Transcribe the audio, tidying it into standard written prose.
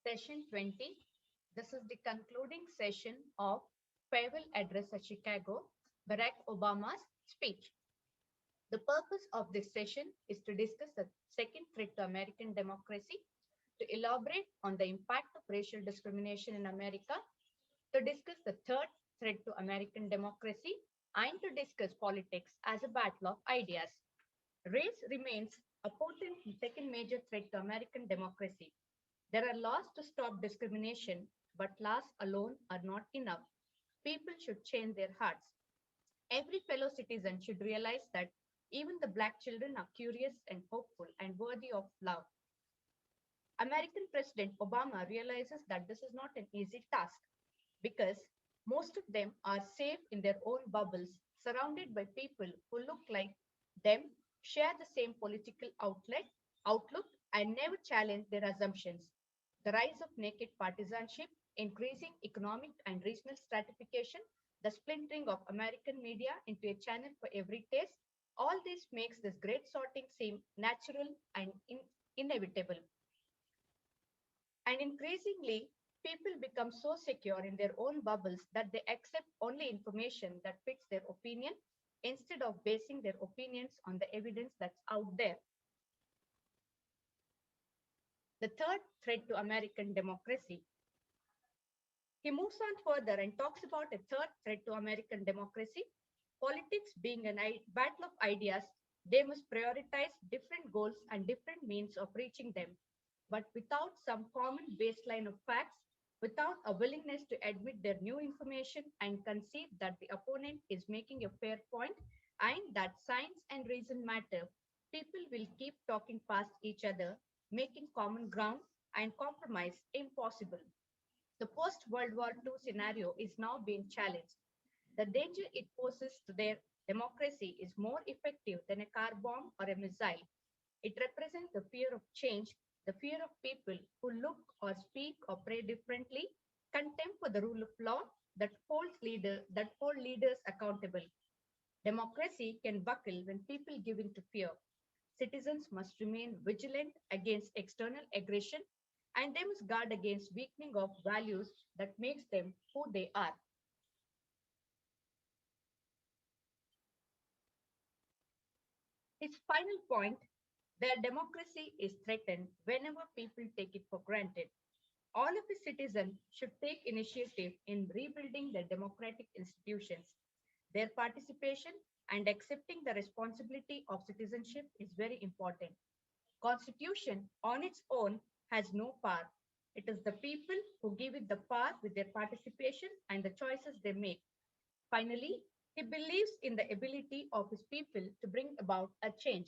Session 20. This is the concluding session of farewell address at Chicago, Barack Obama's speech. The purpose of this session is to discuss the second threat to American democracy, to elaborate on the impact of racial discrimination in America, to discuss the third threat to American democracy, and to discuss politics as a battle of ideas. Race remains a potent second major threat to American democracy. There are laws to stop discrimination, but laws alone are not enough. People should change their hearts. Every fellow citizen should realize that even the black children are curious and hopeful and worthy of love. American President Obama realizes that this is not an easy task because most of them are safe in their own bubbles, surrounded by people who look like them, share the same political outlook, and never challenge their assumptions. The rise of naked partisanship, increasing economic and regional stratification, the splintering of American media into a channel for every taste, all this makes this great sorting seem natural and inevitable. And increasingly, people become so secure in their own bubbles that they accept only information that fits their opinion instead of basing their opinions on the evidence that's out there. The third threat to American democracy. He moves on further and talks about a third threat to American democracy. Politics being a battle of ideas, they must prioritize different goals and different means of reaching them. But without some common baseline of facts, without a willingness to admit their new information and concede that the opponent is making a fair point and that science and reason matter, people will keep talking past each other, making common ground and compromise impossible. The post World War II scenario is now being challenged. The danger it poses to their democracy is more effective than a car bomb or a missile. It represents the fear of change, the fear of people who look or speak or pray differently, contempt for the rule of law that hold leaders accountable. Democracy can buckle when people give in to fear. Citizens must remain vigilant against external aggression and they must guard against weakening of values that makes them who they are. His final point, their democracy is threatened whenever people take it for granted. All of the citizens should take initiative in rebuilding their democratic institutions. Their participation and accepting the responsibility of citizenship is very important. Constitution on its own has no power. It is the people who give it the power with their participation and the choices they make. Finally, he believes in the ability of his people to bring about a change.